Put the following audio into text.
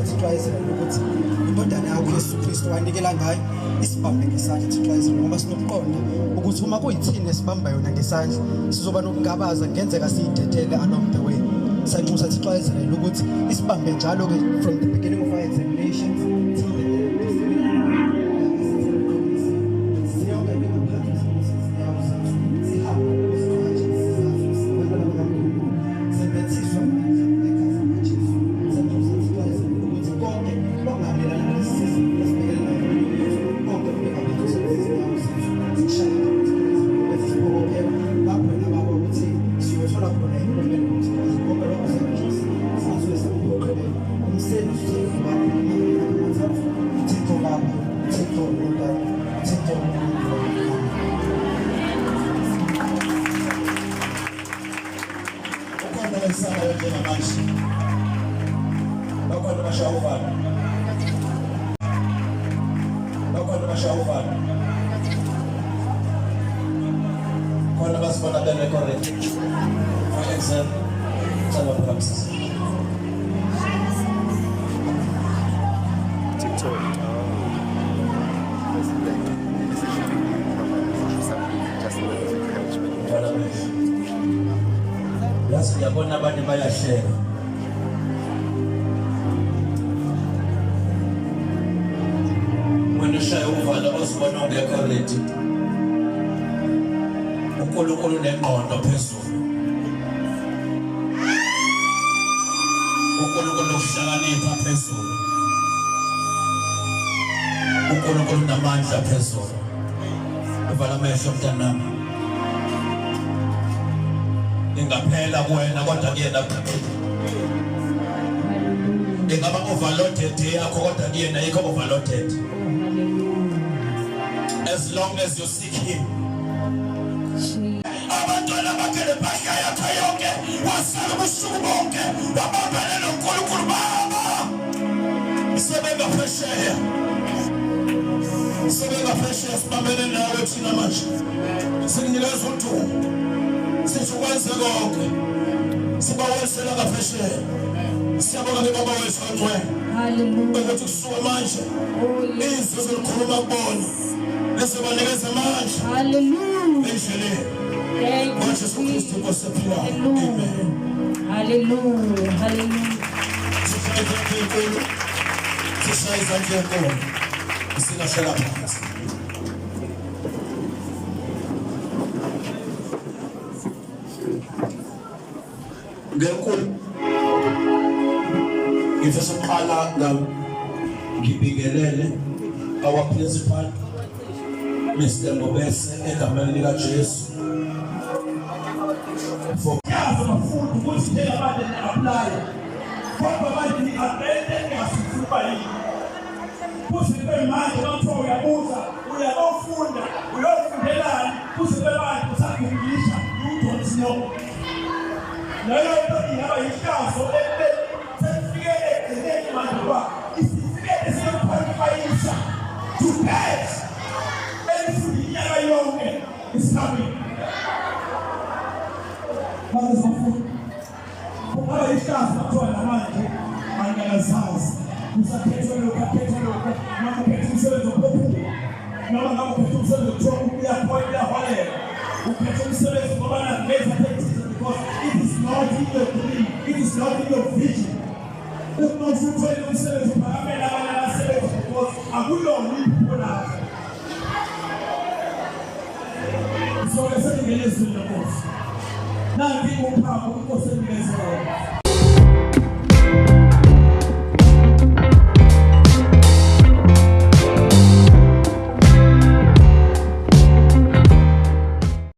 senkosi Thixo Israyeli ukuthi indodana yakho Yesu Kristu wanikela ngayo isibambe ngesandla Thixo Israyeli ngoba sinokuqonda ukuthi uma kuyithini esibamba yona ngesandla sizoba nokugabaza ngenzeka siyidedele along the way. Sanxusa Thixo Israyeli ukuthi isibambe njalo ke from the beginning of our examinations till the end. Yabona abantu bayahleka wena ushaya uvala osibona ungekho ready uNkulunkulu nengqondo phezulu uNkulunkulu uhlakanipha phezulu uNkulunkulu namandla phezulu uvala amehlo mntanami ingaphela kuwena kodwa kuyena phezulu ingaba overloaded yakho kodwa kuyena yikho overloaded as long as you seek him. Abantwana bakhe phaya yakho yonke wasala ubusuku bonke wabambana noNkulunkulu baba isebenza phesheya sibambene nawe thina manje sikunikeza udumo sikwenze konke sibawesela ngaphesheya siyabonga ke baba wethu ongcwele haleluya ukuthi kusuka manje izwi zilikhuluma kubona lesibanikeza manje haleluya endleleni Yesu Kristu kosephila amen haleluya haleluya sishayisa njengoba singahlala phansi ngenkulu ngifisa ukuqala ngibingelele our principal Mr. Mobese egameni lika Jesu for abafundi ukuthi nje abantu apply kodwa manje ni abende ngasifuba yini kusibe manje lapho uyabuza uyafunda uyofundelani kusibe manje usakufundisha lutho sinoko leyo into ihaba yikaso sefike ekugcineni manje kwa isifike esiyokuphakamisa to pass elifundinyaka yonke isicabile manje sofuthi kuba isikaso bathola manje angalazazi usakhethwe lokho noma ukhethe umsebenzi ophuphuma noma ngabe ukhethe umsebenzi othola uyaholela ukhethe umsebenzi ngoba ngeza because it is not in your dream, it is not in your vision. If not you tell yourself, because I will not leave people out. So I said, yes, to the boss. Now, people come,